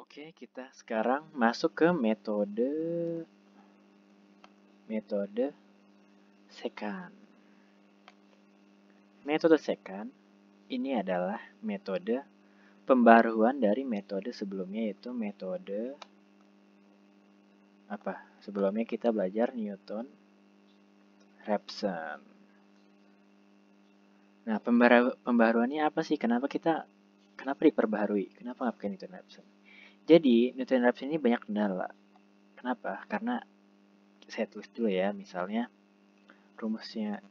Oke, kita sekarang masuk ke metode secant. Metode secant ini adalah metode pembaruan dari metode sebelumnya, yaitu metode apa? Sebelumnya kita belajar Newton-Raphson. Nah, pembaruannya apa sih? Kenapa diperbaharui? Kenapa nggak pakai Newton-Raphson? Jadi, Newton-Raphson ini banyak kendala. Kenapa? Karena saya tulis dulu ya, misalnya rumusnya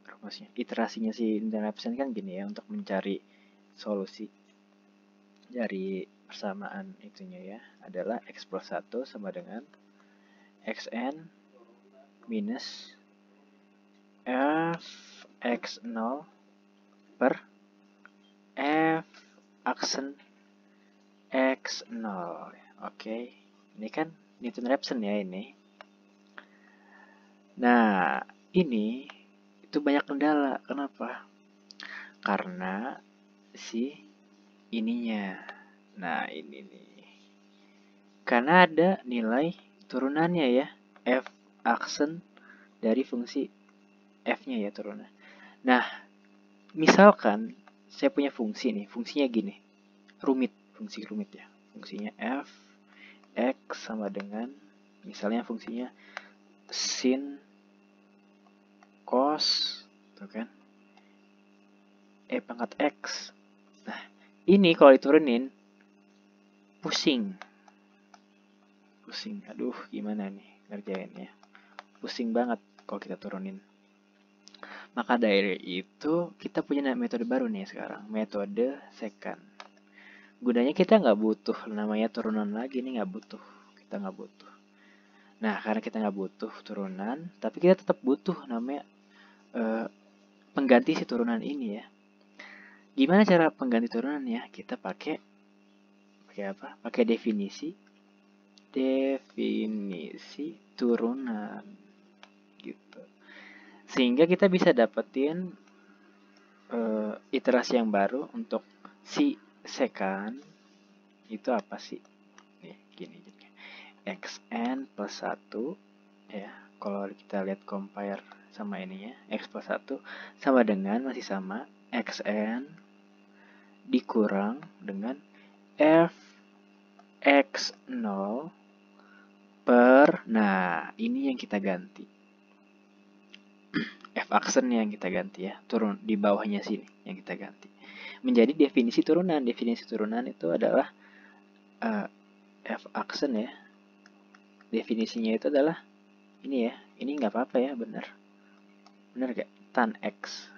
iterasinya si Newton-Raphson kan gini ya, untuk mencari solusi dari persamaan itunya ya, adalah x plus 1 sama dengan xn minus f x0 per f aksen x0. Oke, ini kan Newton-Raphson ya ini. Nah, ini itu banyak kendala. Kenapa? Karena si ininya. Nah, ini nih. Karena ada nilai turunannya ya. F aksen dari fungsi F-nya ya turunan. Nah, misalkan saya punya fungsi nih. Fungsinya gini. Fungsi rumit ya. Fungsinya F X sama dengan, misalnya fungsinya sin cos, tuh kan, pangkat X. Nah, ini kalau diturunin, pusing. Aduh, gimana nih ngerjainnya. Pusing banget kalau kita turunin. Maka dari itu, kita punya metode baru nih sekarang. Metode secant. Gunanya kita nggak butuh namanya turunan lagi nih, nggak butuh. Kita nggak butuh. Nah, karena kita nggak butuh turunan, tapi kita tetap butuh namanya pengganti si turunan ini ya. Gimana cara pengganti turunan ya? Kita pakai apa? Pakai definisi turunan gitu. Sehingga kita bisa dapetin iterasi yang baru untuk si secant itu apa sih? Nih, gini. Xn plus 1 ya. Kalau kita lihat compare sama ininya, X plus 1 sama dengan, masih sama, Xn dikurang dengan F X0 per, nah ini yang kita ganti. F aksen yang kita ganti ya, turun di bawahnya sini yang kita ganti. Menjadi definisi turunan. Definisi turunan itu adalah F aksen ya. Definisinya itu adalah ini ya. Ini nggak apa-apa ya, bener gak? Tan X.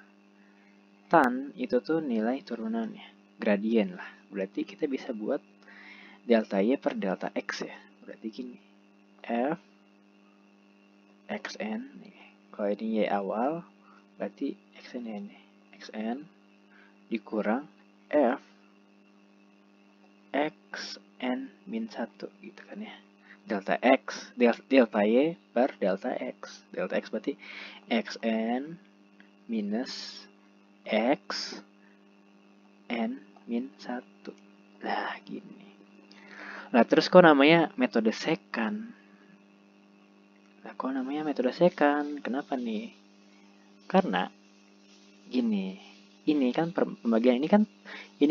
Tan itu tuh nilai turunannya, gradien lah. Berarti kita bisa buat delta Y per delta X ya. Berarti gini, F Xn nih. Kalau ini Y awal, berarti Xn ini. Xn dikurang F Xn min 1 gitu kan ya. Delta X, delta Y per delta X. Delta X berarti Xn minus X N min 1. Nah, gini. Nah, terus kok namanya metode secant? Kenapa nih? Karena gini. Ini kan pembagian ini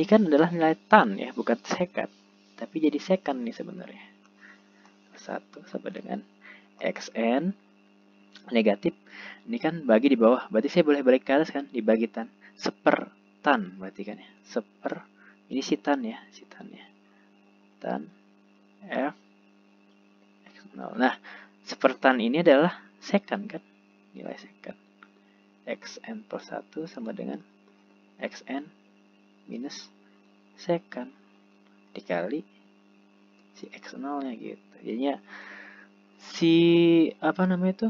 kan adalah nilai tan ya, bukan secant. Tapi jadi secant nih sebenarnya. 1 sama dengan Xn negatif. Ini kan bagi di bawah. Berarti saya boleh balik ke atas kan, dibagi tan. Seper tan berarti kan ya. Seper, ini si tan ya. Tan F X0. Nah, sepertan ini adalah secant kan, nilai secant. Xn plus 1 sama dengan Xn minus secant dikali si X0 nya gitu. Jadinya si apa namanya itu,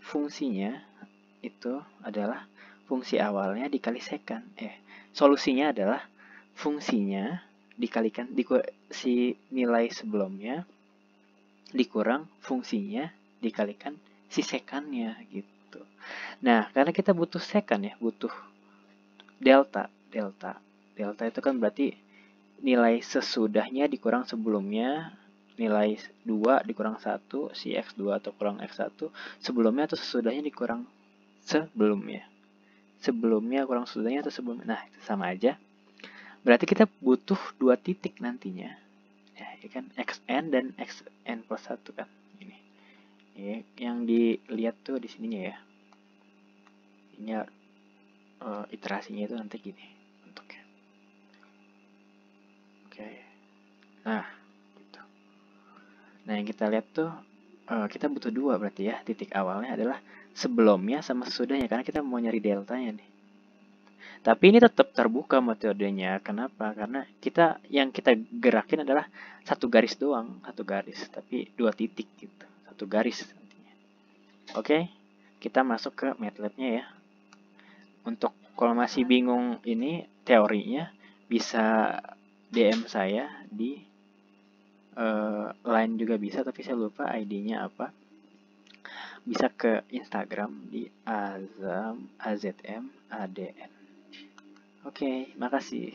fungsinya itu adalah fungsi awalnya dikali secant. Solusinya adalah fungsinya dikalikan si nilai sebelumnya dikurang fungsinya dikalikan si secantnya gitu. Nah, karena kita butuh secant ya, butuh delta itu kan berarti nilai sesudahnya dikurang sebelumnya, nilai 2 dikurang 1, si X2 atau kurang X1, sebelumnya atau sesudahnya dikurang sebelumnya. Sebelumnya kurang sesudahnya atau sebelumnya. Nah, itu sama aja. Berarti kita butuh 2 titik nantinya. Ya, ini kan xn dan xn plus 1 kan. Ini. Ya, yang dilihat tuh di sininya ya. Ini iterasinya itu nanti gini bentuknya. Oke. Nah, gitu. Nah, yang kita lihat tuh kita butuh 2 berarti ya. Titik awalnya adalah sebelumnya sama sesudahnya karena kita mau nyari deltanya nih. Tapi ini tetap terbuka metodenya. Kenapa? Karena yang kita gerakin adalah satu garis doang, satu garis, tapi 2 titik gitu. Satu garis nantinya. Oke, kita masuk ke MATLAB-nya ya. Untuk kalau masih bingung ini teorinya, bisa DM saya di line juga bisa, tapi saya lupa ID-nya apa. Bisa ke Instagram di azm adn. Oke, makasih.